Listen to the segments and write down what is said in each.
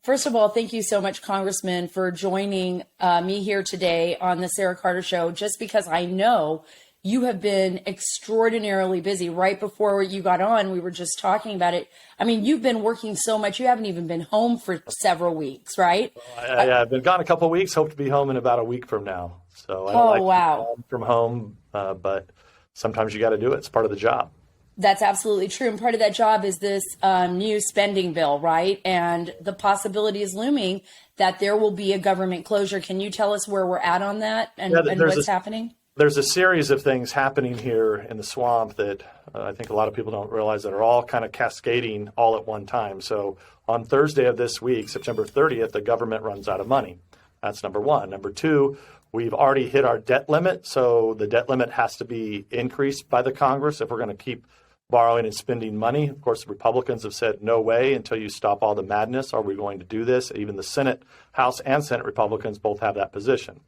First of all, thank you so much, Congressman, for joining me here today on the Sara Carter Show, just because I know you have been extraordinarily busy. Right before you got on, we were just talking about it. I mean, you've been working so much, you haven't even been home for several weeks, right? I've been gone a couple of weeks, hope to be home in about a week from now. So I don't like to be from home, but sometimes you got to do it. It's part of the job. That's absolutely true. And part of that job is this new spending bill, right? And the possibility is looming that there will be a government closure. Can you tell us where we're at on that and what's happening? There's a series of things happening here in the swamp that I think a lot of people don't realize that are all kind of cascading all at one time. So on Thursday of this week, September 30th, the government runs out of money. That's number one. Number two, we've already hit our debt limit. So the debt limit has to be increased by the Congress if we're going to keep borrowing and spending money. Of course, the Republicans have said, no way until you stop all the madness are we going to do this. Even the Senate, House and Senate Republicans both have that position.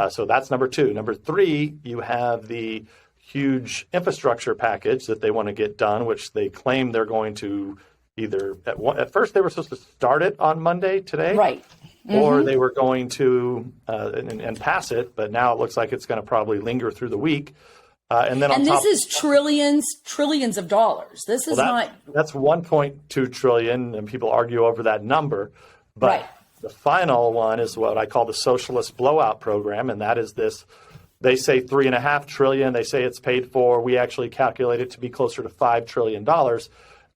So that's number two. Number three, you have the huge infrastructure package that they want to get done, which they claim they're going to either at first they were supposed to start it on Monday today. Right. Or they were going to and pass it, but now it looks like it's going to probably linger through the week. And this is trillions of dollars. This is that's 1.2 trillion, and people argue over that number. But the final one is what I call the Socialist Blowout program, and that is this. They say $3.5 trillion. They say it's paid for. We actually calculate it to be closer to $5 trillion.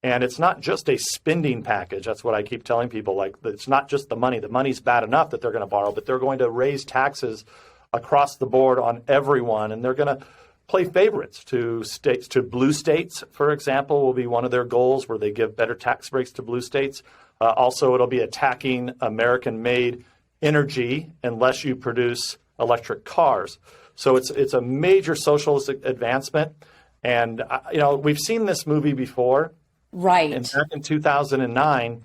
And it's not just a spending package. That's what I keep telling people. Like, it's not just the money. The money's bad enough that they're going to borrow, but they're going to raise taxes across the board on everyone, and they're going to play favorites to states, to blue states, for example, will be one of their goals, where they give better tax breaks to blue states. Also, it'll be attacking American-made energy unless you produce electric cars. So it's a major socialist advancement. And, we've seen this movie before. Right. And back in 2009,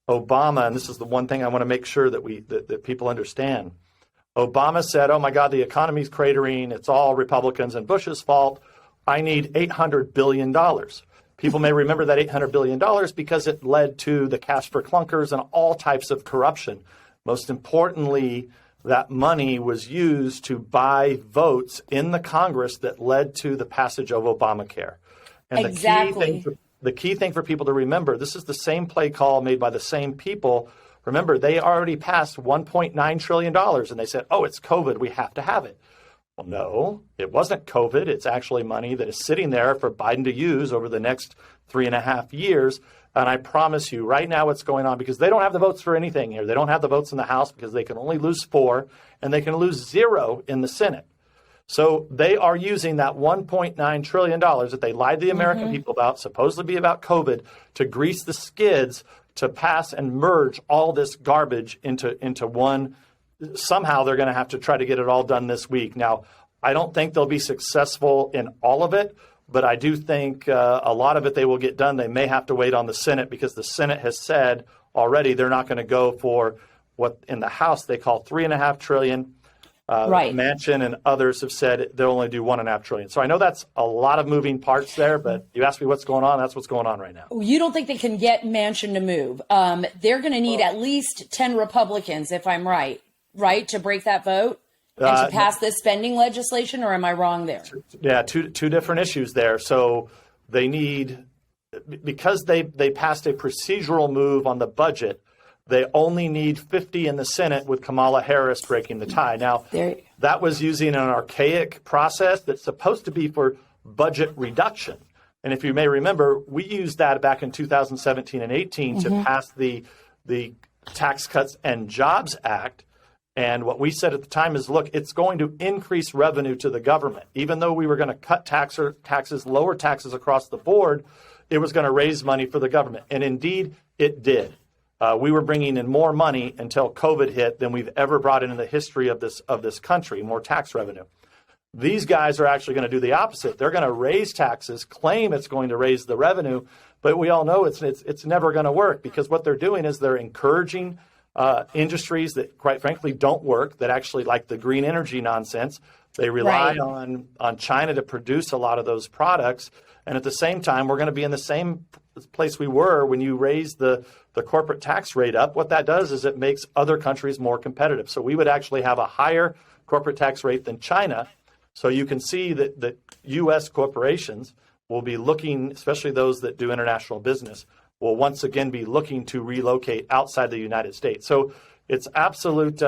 Obama, and this is the one thing I want to make sure that people understand, Obama said, oh, my God, the economy's cratering. It's all Republicans and Bush's fault. I need $800 billion. People may remember that $800 billion because it led to the cash for clunkers and all types of corruption. Most importantly, that money was used to buy votes in the Congress that led to the passage of Obamacare. And the key thing for people to remember, this is the same play call made by the same people. Remember, they already passed $1.9 trillion, and they said, oh, it's COVID, we have to have it. Well, no, it wasn't COVID. It's actually money that is sitting there for Biden to use over the next 3.5 years. And I promise you right now what's going on, because they don't have the votes for anything here. They don't have the votes in the House because they can only lose 4, and they can lose 0 in the Senate. So they are using that $1.9 trillion that they lied to the American people about, supposedly be about COVID, to grease the skids to pass and merge all this garbage into one. Somehow they're going to have to try to get it all done this week. Now, I don't think they'll be successful in all of it, but I do think a lot of it they will get done. They may have to wait on the Senate because the Senate has said already they're not going to go for what in the House they call $3.5 trillion. Manchin and others have said they'll only do $1.5 trillion. So I know that's a lot of moving parts there, but you asked me what's going on. That's what's going on right now. You don't think they can get Manchin to move? They're going to need at least 10 Republicans, if I'm right, to break that vote and to pass this spending legislation, or am I wrong there? Yeah, two different issues there. So they need, because they passed a procedural move on the budget, they only need 50 in the Senate with Kamala Harris breaking the tie. Now, that was using an archaic process that's supposed to be for budget reduction. And if you may remember, we used that back in 2017 and 18 to pass the Tax Cuts and Jobs Act. And what we said at the time is, look, it's going to increase revenue to the government. Even though we were going to cut taxes, lower taxes across the board, it was going to raise money for the government. And indeed, it did. We were bringing in more money until COVID hit than we've ever brought in the history of this country, more tax revenue. These guys are actually going to do the opposite. They're going to raise taxes, claim it's going to raise the revenue, but we all know it's never going to work, because what they're doing is they're encouraging industries that, quite frankly, don't work, that actually, like the green energy nonsense, They rely Right. on China to produce a lot of those products. And at the same time, we're going to be in the same place we were when you raise the corporate tax rate up. What that does is it makes other countries more competitive. So we would actually have a higher corporate tax rate than China. So you can see that U.S. corporations will be looking, especially those that do international business, will once again be looking to relocate outside the United States. So it's absolute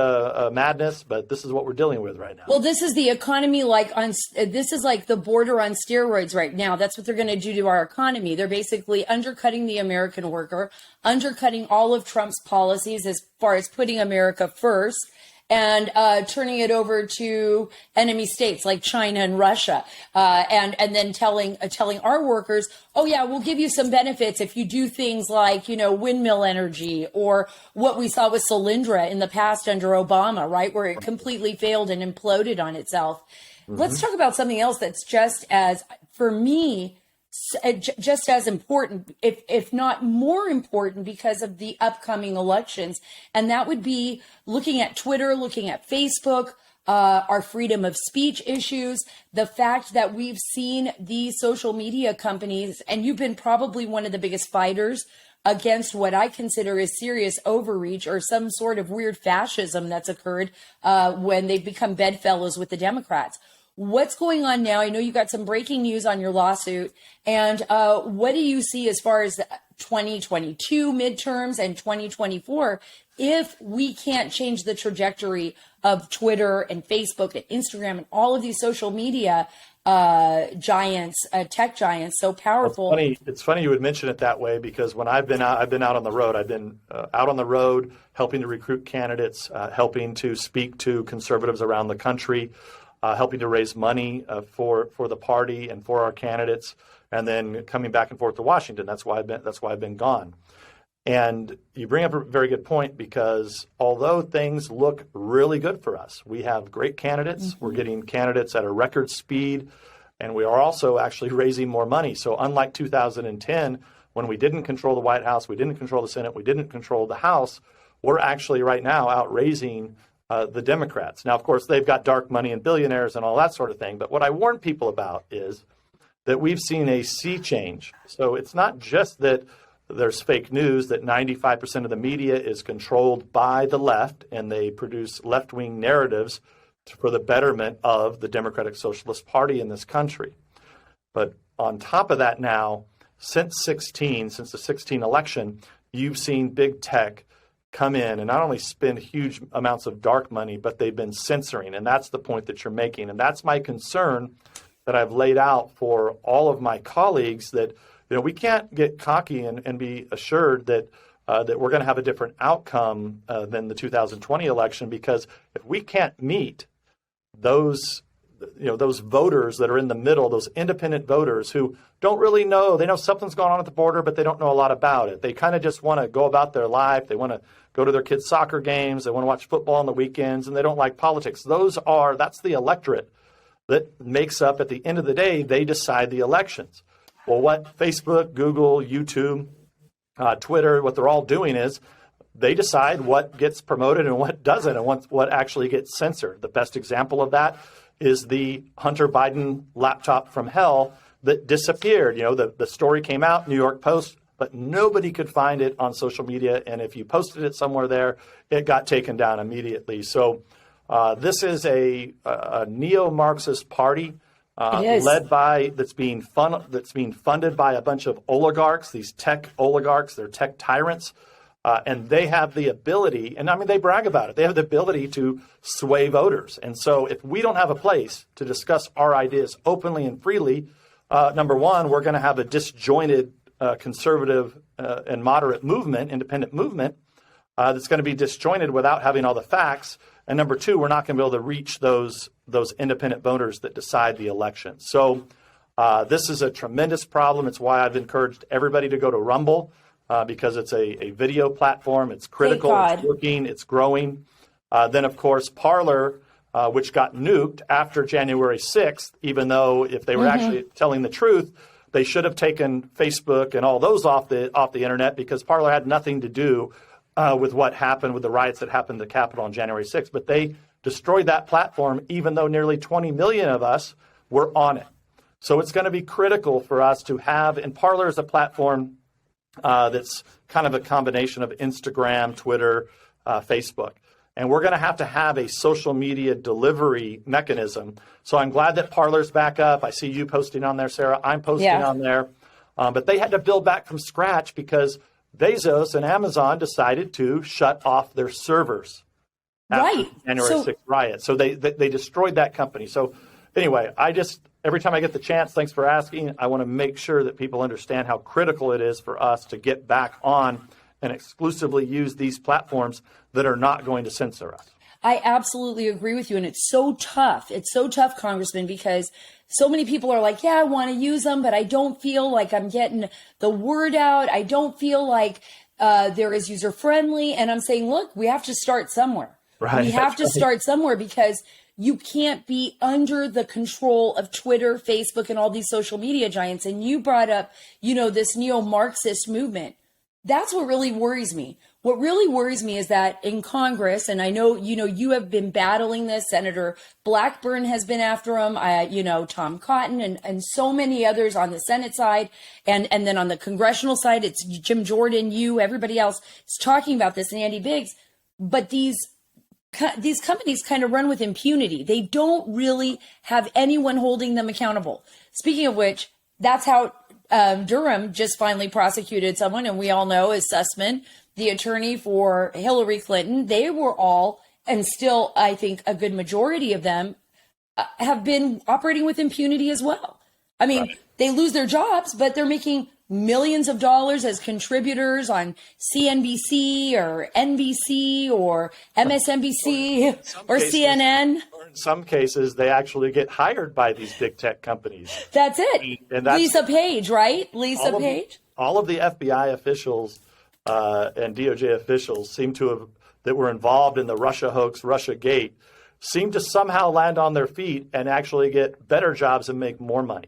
madness, but this is what we're dealing with right now. Well, this is the economy this is like the border on steroids right now. That's what they're going to do to our economy. They're basically undercutting the American worker, undercutting all of Trump's policies as far as putting America first, and turning it over to enemy states like China and Russia, and then telling our workers, oh yeah, we'll give you some benefits if you do things like, windmill energy, or what we saw with Solyndra in the past under Obama, right, where it completely failed and imploded on itself. Mm-hmm. Let's talk about something else that's just as, for me, just as important, if not more important, because of the upcoming elections. And that would be looking at Twitter, looking at Facebook, our freedom of speech issues, the fact that we've seen these social media companies, and you've been probably one of the biggest fighters against what I consider is serious overreach or some sort of weird fascism that's occurred when they've become bedfellows with the Democrats. What's going on now? I know you got some breaking news on your lawsuit. And what do you see as far as the 2022 midterms and 2024 if we can't change the trajectory of Twitter and Facebook and Instagram and all of these social media giants, tech giants, so powerful? Well, it's funny you would mention it that way, because when I've been out on the road. I've been out on the road helping to recruit candidates, helping to speak to conservatives around the country, helping to raise money for the party and for our candidates, and then coming back and forth to Washington. That's why I've been gone. And you bring up a very good point, because although things look really good for us, we have great candidates. Mm-hmm. We're getting candidates at a record speed, and we are also actually raising more money. So unlike 2010, when we didn't control the White House, we didn't control the Senate, we didn't control the House, we're actually right now out raising the Democrats. Now, of course, they've got dark money and billionaires and all that sort of thing. But what I warn people about is that we've seen a sea change. So it's not just that there's fake news, that 95% of the media is controlled by the left and they produce left-wing narratives for the betterment of the Democratic Socialist Party in this country. But on top of that now, since the 2016 election, you've seen big tech come in and not only spend huge amounts of dark money, but they've been censoring. And that's the point that you're making. And that's my concern that I've laid out for all of my colleagues, that we can't get cocky and be assured that that we're going to have a different outcome than the 2020 election, because if we can't meet those voters that are in the middle, those independent voters who don't really know, they know something's going on at the border, but they don't know a lot about it. They kind of just want to go about their life. They want to go to their kids' soccer games. They want to watch football on the weekends, and they don't like politics. That's the electorate that makes up, at the end of the day, they decide the elections. Well, what Facebook, Google, YouTube, Twitter, what they're all doing is they decide what gets promoted and what doesn't, and what actually gets censored. The best example of that is the Hunter Biden laptop from hell that disappeared. The story came out, New York Post, but nobody could find it on social media. And if you posted it somewhere there, it got taken down immediately. So this is a neo-Marxist party that's being funded by a bunch of oligarchs, these tech oligarchs. They're tech tyrants. And they have the ability, and they brag about it, they have the ability to sway voters. And so if we don't have a place to discuss our ideas openly and freely, number one, we're going to have a disjointed conservative and moderate movement, independent movement, that's going to be disjointed without having all the facts. And number two, we're not going to be able to reach those independent voters that decide the election. So this is a tremendous problem. It's why I've encouraged everybody to go to Rumble. Because it's a video platform. It's critical, it's working, it's growing. Then, of course, Parler, which got nuked after January 6th, even though if they were actually telling the truth, they should have taken Facebook and all those off the internet, because Parler had nothing to do with what happened with the riots that happened at the Capitol on January 6th. But they destroyed that platform, even though nearly 20 million of us were on it. So it's going to be critical for us to have, and Parler is a platform that's kind of a combination of Instagram, Twitter, Facebook. And we're going to have a social media delivery mechanism. So I'm glad that Parler's back up. I see you posting on there, Sarah. I'm posting on there. But they had to build back from scratch because Bezos and Amazon decided to shut off their servers after the January 6th riot. So they destroyed that company. So anyway, every time I get the chance, thanks for asking, I want to make sure that people understand how critical it is for us to get back on and exclusively use these platforms that are not going to censor us. I absolutely agree with you. And it's so tough. It's so tough, Congressman, because so many people are like, yeah, I want to use them, but I don't feel like I'm getting the word out. I don't feel like they're as user friendly. And I'm saying, look, we have to start somewhere. Right. We have to start somewhere because you can't be under the control of Twitter, Facebook, and all these social media giants. And you brought up, this neo-Marxist movement. That's what really worries me. What really worries me is that in Congress, and I know, you have been battling this, Senator Blackburn has been after him, Tom Cotton and so many others on the Senate side. And then on the congressional side, it's Jim Jordan, everybody else is talking about this, and Andy Biggs. But these companies kind of run with impunity. They don't really have anyone holding them accountable. Speaking of which, that's how Durham just finally prosecuted someone, and we all know is Sussman, the attorney for Hillary Clinton. They were all, and still, I think a good majority of them have been operating with impunity as well. I mean, They lose their jobs, but they're making millions of dollars as contributors on CNBC or NBC or MSNBC or CNN. Or in some cases, they actually get hired by these big tech companies. That's it. And Lisa Page, right? Lisa Page. All of the FBI officials and DOJ officials that were involved in the Russia hoax, Russia Gate, seem to somehow land on their feet and actually get better jobs and make more money.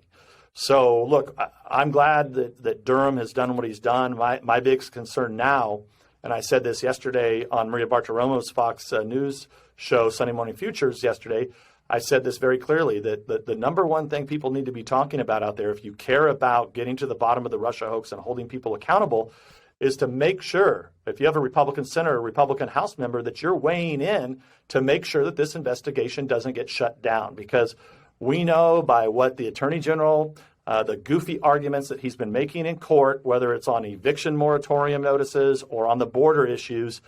So, look, I'm glad that Durham has done what he's done. My biggest concern now, and I said this yesterday on Maria Bartiromo's Fox News show, Sunday Morning Futures yesterday, I said this very clearly, that the number one thing people need to be talking about out there, if you care about getting to the bottom of the Russia hoax and holding people accountable, is to make sure, if you have a Republican senator or Republican House member, that you're weighing in to make sure that this investigation doesn't get shut down. Because we know by what the Attorney General, the goofy arguments that he's been making in court, whether it's on eviction moratorium notices or on the border issues,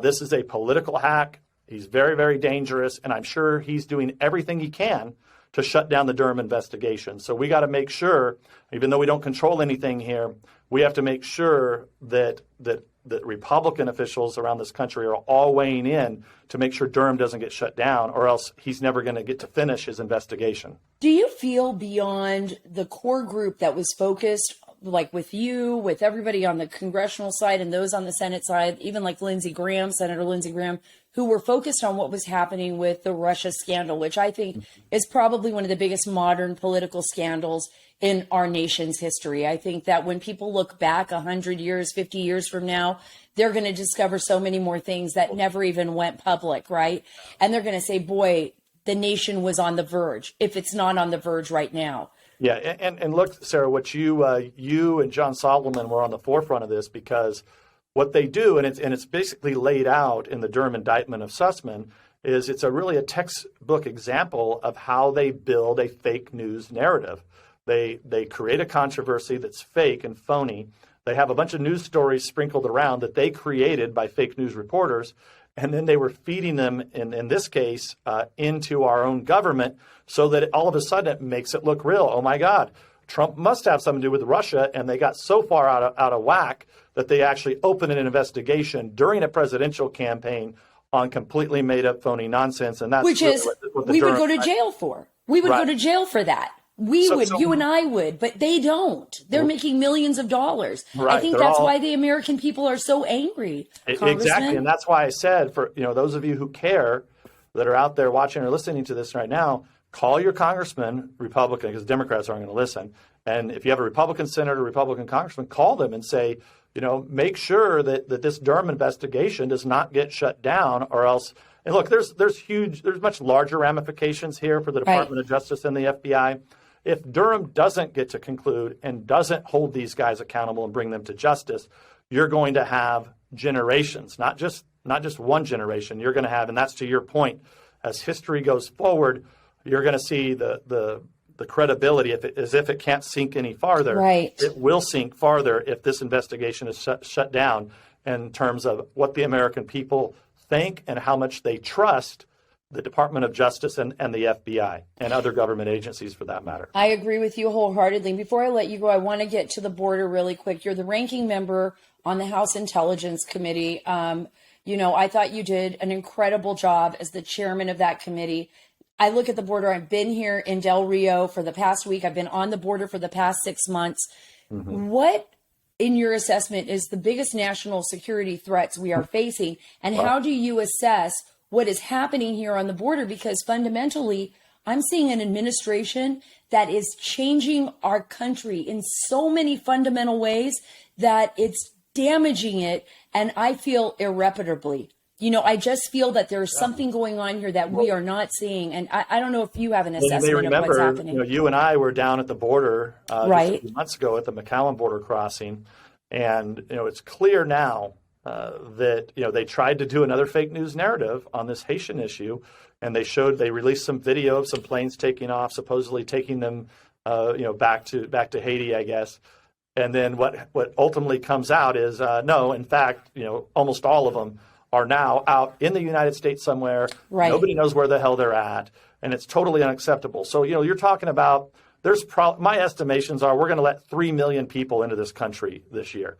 this is a political hack. He's very, very dangerous, and I'm sure he's doing everything he can to shut down the Durham investigation. So we got to make sure, even though we don't control anything here, we have to make sure that Republican officials around this country are all weighing in to make sure Durham doesn't get shut down, or else he's never going to get to finish his investigation. Do you feel beyond the core group that was focused, like with you, with everybody on the congressional side and those on the Senate side, even like Senator Lindsey Graham, who were focused on what was happening with the Russia scandal, which I think is probably one of the biggest modern political scandals in our nation's history. I think that when people look back 100 years, 50 years from now, they're going to discover so many more things that never even went public, right? And they're going to say, boy, the nation was on the verge, if it's not on the verge right now. Yeah, and look, Sarah, what you and John Solomon were on the forefront of this, because what they do, and it's basically laid out in the Durham indictment of Sussman, is it's really a textbook example of how they build a fake news narrative. They create a controversy that's fake and phony. They have a bunch of news stories sprinkled around that they created by fake news reporters, and then they were feeding them, in this case, into our own government, so that all of a sudden it makes it look real. Oh, my God, Trump must have something to do with Russia, and they got so far out of whack that they actually opened an investigation during a presidential campaign on completely made-up, phony nonsense. And that's which really is what the we Durham, would go to jail for. We would Right. go to jail for that. You and I would, but they don't. They're making millions of dollars. Right. I think They're that's all- why the American people are so angry. Exactly, Congressman. and that's why I said, for those of you who care, that are out there watching or listening to this right now, call your congressman, Republican, because Democrats aren't going to listen. And if you have a Republican senator, Republican congressman, call them and say, make sure that this Durham investigation does not get shut down, or else And look, there's much larger ramifications here for the Department of Justice and the FBI. If Durham doesn't get to conclude and doesn't hold these guys accountable and bring them to justice, you're going to have generations, not just one generation. You're going to have, and that's to your point, as history goes forward, you're going to see the credibility, as if it can't sink any farther. Right. It will sink farther if this investigation is shut down in terms of what the American people think and how much they trust the Department of Justice and the FBI and other government agencies for that matter. I agree with you wholeheartedly. Before I let you go, I want to get to the border really quick. You're the ranking member on the House Intelligence Committee. I thought you did an incredible job as the chairman of that committee. I look at the border. I've been here in Del Rio for the past week. I've been on the border for the past 6 months. Mm-hmm. What, in your assessment, is the biggest national security threats we are facing? And how do you assess what is happening here on the border? Because fundamentally, I'm seeing an administration that is changing our country in so many fundamental ways that it's damaging it. And I feel irreparably. I just feel that there's something going on here that we are not seeing. And I don't know if you have an assessment of what's happening. You and I were down at the border right. just a few months ago at the McAllen border crossing. And, it's clear now that, they tried to do another fake news narrative on this Haitian issue. And they released some video of some planes taking off, supposedly taking them, back to Haiti, I guess. And then what ultimately comes out is, no, in fact, almost all of them are now out in the United States somewhere. Right. Nobody knows where the hell they're at. And it's totally unacceptable. So, you're talking about my estimations are we're going to let 3 million people into this country this year.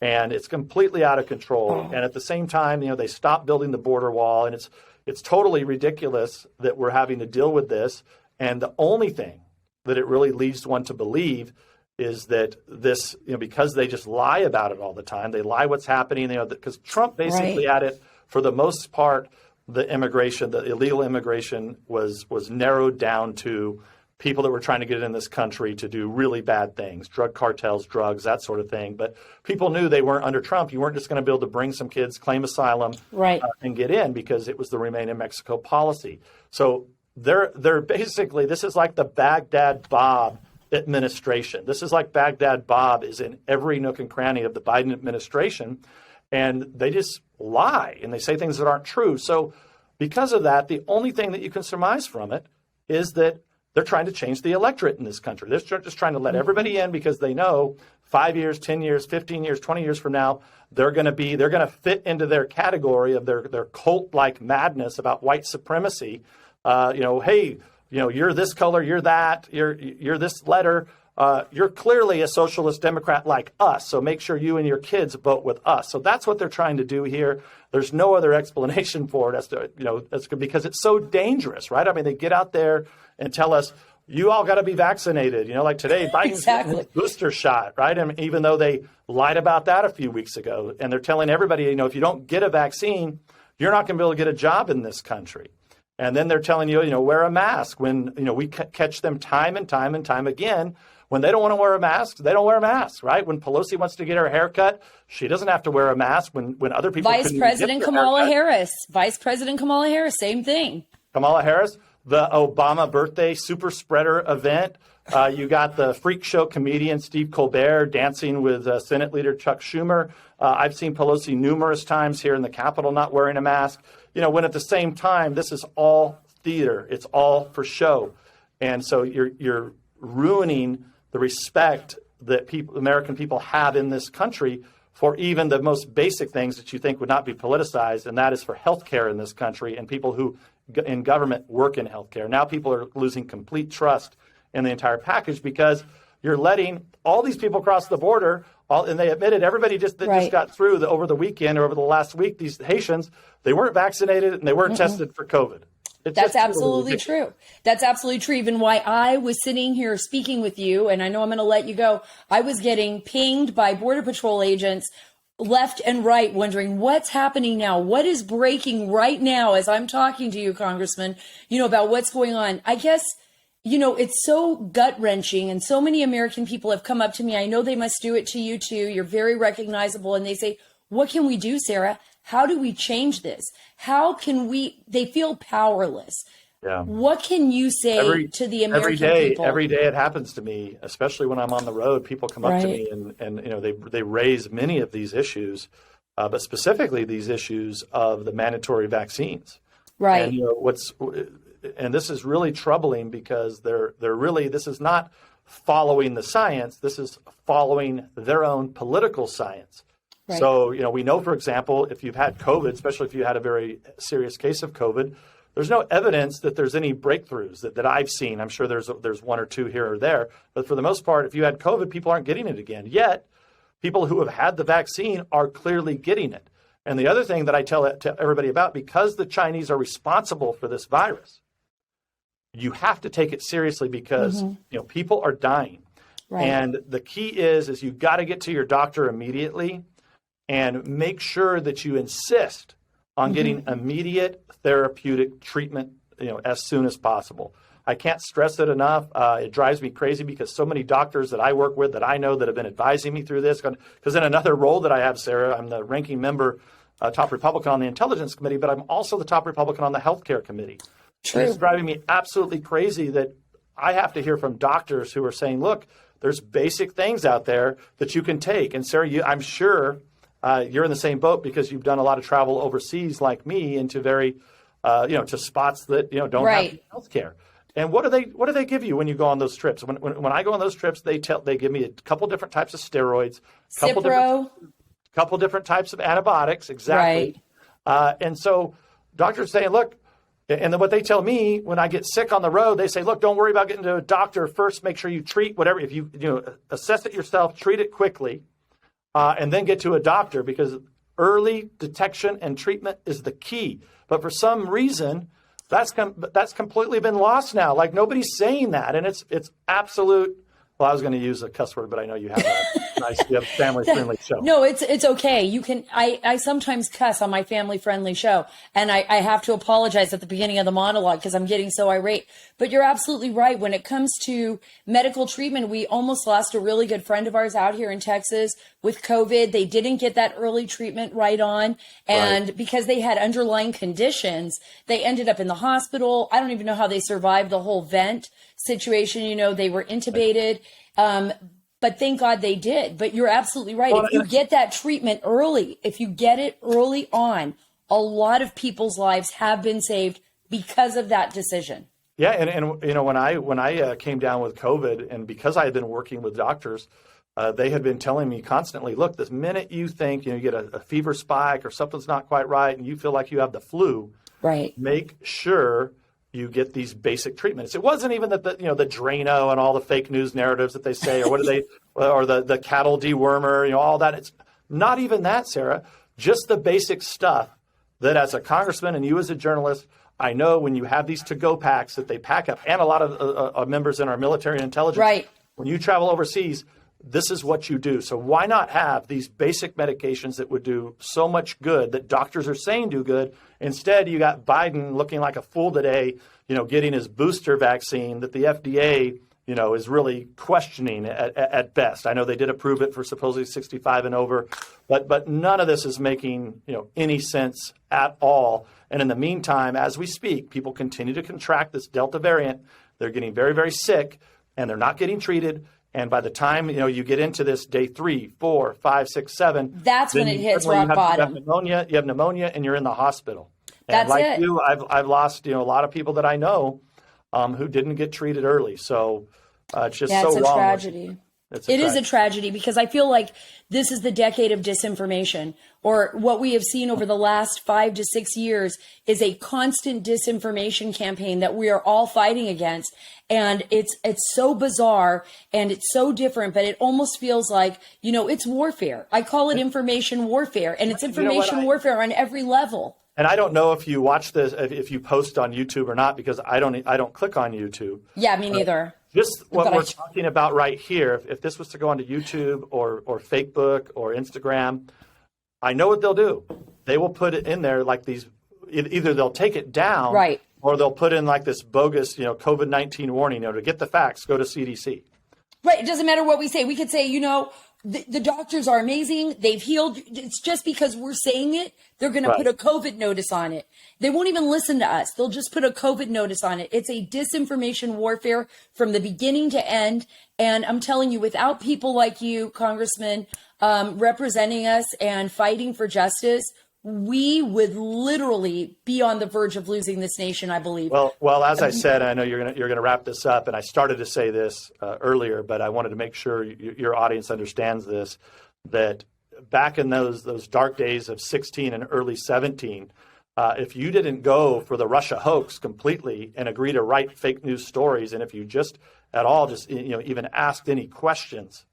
And it's completely out of control. Oh. And at the same time, they stopped building the border wall. And it's totally ridiculous that we're having to deal with this. And the only thing that it really leads one to believe is that this, because they just lie about it all the time. They lie what's happening, because Trump basically right. at it, for the most part, the illegal immigration was narrowed down to people that were trying to get in this country to do really bad things, drug cartels, drugs, that sort of thing. But people knew they weren't under Trump. You weren't just going to be able to bring some kids, claim asylum, right. And get in because it was the Remain in Mexico policy. So they're basically, this is like the Baghdad Bob administration. This is like Baghdad Bob is in every nook and cranny of the Biden administration, and they just lie and they say things that aren't true. So because of that, the only thing that you can surmise from it is that they're trying to change the electorate in this country. They're just trying to let everybody in because they know 5 years, 10 years, 15 years, 20 years from now, they're going to fit into their category of their cult-like madness about white supremacy. Hey, you're this color, you're that, you're this letter. You're clearly a socialist Democrat like us, so make sure you and your kids vote with us. So that's what they're trying to do here. There's no other explanation for it as to, because it's so dangerous, right? I mean, they get out there and tell us, you all got to be vaccinated. Like today, Biden's getting his booster shot, right? And even though they lied about that a few weeks ago, and they're telling everybody, if you don't get a vaccine, you're not going to be able to get a job in this country. And then they're telling you, wear a mask when, we catch them time and time and time again. When they don't want to wear a mask, they don't wear a mask, right? When Pelosi wants to get her hair cut, she doesn't have to wear a mask. When other people Vice President Kamala Harris, same thing. Kamala Harris, the Obama birthday super spreader event. You got the freak show comedian Steve Colbert dancing with Senate Leader Chuck Schumer. I've seen Pelosi numerous times here in the Capitol not wearing a mask. When at the same time, this is all theater. It's all for show. And so you're ruining the respect that American people have in this country for even the most basic things that you think would not be politicized, and that is for health care in this country and people who in government work in health care. Now people are losing complete trust in the entire package because you're letting all these people cross the border, and they admitted everybody just got through over the weekend or over the last week, these Haitians, they weren't vaccinated and they weren't tested for COVID. That's absolutely true. That's absolutely true. Even why I was sitting here speaking with you, and I know I'm going to let you go, I was getting pinged by Border Patrol agents left and right wondering what's happening now, what is breaking right now as I'm talking to you, Congressman, about what's going on. I guess, it's so gut-wrenching, and so many American people have come up to me. I know they must do it to you too. You're very recognizable, and they say, what can we do, Sara? How do we change this? How can they feel powerless. Yeah. What can you say to the American people? Every day it happens to me, especially when I'm on the road. People come up to me and they raise many of these issues, but specifically these issues of the mandatory vaccines. Right. And and this is really troubling because this is not following the science. This is following their own political science. Right. So, we know, for example, if you've had COVID, especially if you had a very serious case of COVID, there's no evidence that there's any breakthroughs that I've seen. I'm sure there's one or two here or there. But for the most part, if you had COVID, people aren't getting it again. Yet, people who have had the vaccine are clearly getting it. And the other thing that I tell everybody about, because the Chinese are responsible for this virus, you have to take it seriously because people are dying. Right. And the key is you got to get to your doctor immediately and make sure that you insist on getting immediate therapeutic treatment, as soon as possible. I can't stress it enough. It drives me crazy because so many doctors that I work with that I know that have been advising me through this. Because in another role that I have, Sarah, I'm the ranking member, top Republican on the Intelligence Committee, but I'm also the top Republican on the Healthcare Committee. True. It's driving me absolutely crazy that I have to hear from doctors who are saying, look, there's basic things out there that you can take. And Sarah, I'm sure you're in the same boat because you've done a lot of travel overseas like me into very, to spots that, don't have health care. And what do they give you when you go on those trips? When I go on those trips, they give me a couple different types of steroids, couple different types of antibiotics. Exactly. Right. And so doctors saying, look, and then what they tell me when I get sick on the road, they say, look, don't worry about getting to a doctor first. Make sure you treat whatever. If you assess it yourself, treat it quickly. And then get to a doctor because early detection and treatment is the key. But for some reason, that's completely been lost now. Like nobody's saying that, and it's absolute. Well, I was going to use a cuss word, but I know you have a family-friendly show. No, it's okay. You can. I sometimes cuss on my family-friendly show, and I have to apologize at the beginning of the monologue because I'm getting so irate. But you're absolutely right. When it comes to medical treatment, we almost lost a really good friend of ours out here in Texas with COVID. They didn't get that early treatment right on, and because they had underlying conditions, they ended up in the hospital. I don't even know how they survived the whole vent situation. They were intubated. But thank God they did. But you're absolutely right. If you get that treatment early, if you get it early on, a lot of people's lives have been saved because of that decision. Yeah, and when I came down with COVID, and because I had been working with doctors, they had been telling me constantly, look, this minute you think you get a fever spike or something's not quite right, and you feel like you have the flu, make sure you get these basic treatments. It wasn't even that the Drano and all the fake news narratives that they say, or or the cattle dewormer, all that. It's not even that, Sarah. Just the basic stuff that, as a congressman and you as a journalist, I know when you have these to-go packs that they pack up, and a lot of members in our military and intelligence, when you travel overseas, this is what you do. So why not have these basic medications that would do so much good that doctors are saying do good? Instead, you got Biden looking like a fool today, getting his booster vaccine that the FDA, is really questioning at best. I know they did approve it for supposedly 65 and over, but none of this is making, any sense at all. And in the meantime, as we speak, people continue to contract this Delta variant. They're getting very, very sick, and they're not getting treated. And by the time, you get into this day 3, 4, 5, 6, 7, that's when it hits rock bottom. You have pneumonia, and you're in the hospital. And that's like it. you, I've lost, a lot of people that I know who didn't get treated early. So it's just so wrong. It's a tragedy. It is a tragedy because I feel like this is the decade of disinformation, or what we have seen over the last 5 to 6 years is a constant disinformation campaign that we are all fighting against. And it's so bizarre and it's so different, but it almost feels like, it's warfare. I call it information warfare, and it's information warfare on every level. And I don't know if you watch this, if you post on YouTube or not, because I don't click on YouTube. Yeah, me neither. Just what we're talking about right here, if this was to go onto YouTube or Facebook or Instagram, I know what they'll do. They will put it in there like these, either they'll take it down, or they'll put in like this bogus, COVID-19 warning, to get the facts, go to CDC. Right. It doesn't matter what we say. We could say, the doctors are amazing. They've healed. It's just because we're saying it, they're going to put a COVID notice on it. They won't even listen to us. They'll just put a COVID notice on it. It's a disinformation warfare from the beginning to end. And I'm telling you, without people like you, Congressman, representing us and fighting for justice, we would literally be on the verge of losing this nation, I believe. Well, as I said, I know you're gonna wrap this up, and I started to say this earlier, but I wanted to make sure your audience understands this. That back in those dark days of 16 and early 17, if you didn't go for the Russia hoax completely and agree to write fake news stories, and if you just at all even asked any questions,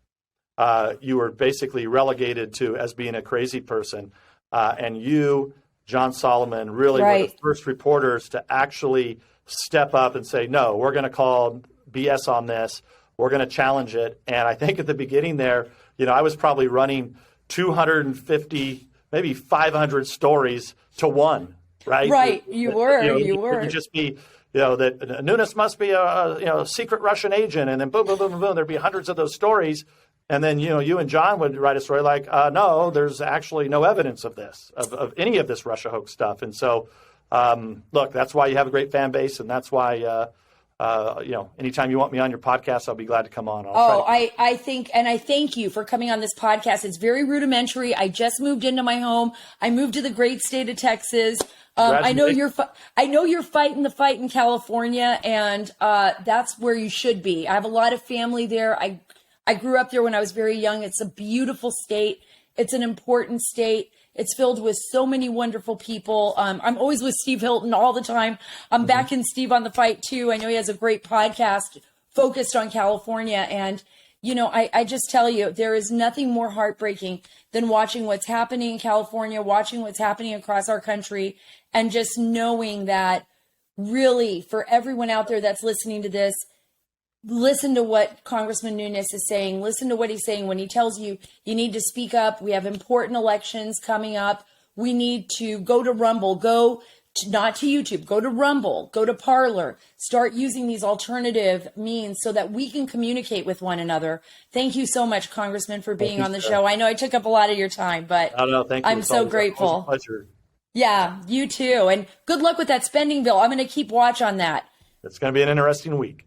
you were basically relegated to as being a crazy person. And you, John Solomon, really were the first reporters to actually step up and say, no, we're going to call BS on this. We're going to challenge it. And I think at the beginning there, I was probably running 250, maybe 500 stories to one, right? Right. You were. You were. It would just be, that Nunes must be a secret Russian agent. And then boom, boom, boom, boom, boom. There'd be hundreds of those stories. And then, you and John would write a story like, no, there's actually no evidence of this, of any of this Russia hoax stuff. And so, look, that's why you have a great fan base. And that's why, anytime you want me on your podcast, I'll be glad to come on. I thank you for coming on this podcast. It's very rudimentary. I just moved into my home. I moved to the great state of Texas. I know you're fighting the fight in California, and that's where you should be. I have a lot of family there. I grew up there when I was very young. It's a beautiful state. It's an important state. It's filled with so many wonderful people. I'm always with Steve Hilton all the time. I'm backing Steve on the fight too. I know he has a great podcast focused on California. And, I just tell you, there is nothing more heartbreaking than watching what's happening in California, watching what's happening across our country, and just knowing that really for everyone out there that's listening to this, listen to what Congressman Nunes is saying. Listen to what he's saying when he tells you you need to speak up. We have important elections coming up. We need to go to Rumble, not to YouTube, go to Rumble, go to Parler, start using these alternative means so that we can communicate with one another. Thank you so much, Congressman, for being on the show. I know I took up a lot of your time, but thank you. I'm so grateful. Always a pleasure. Yeah, you too. And good luck with that spending bill. I'm going to keep watch on that. It's going to be an interesting week.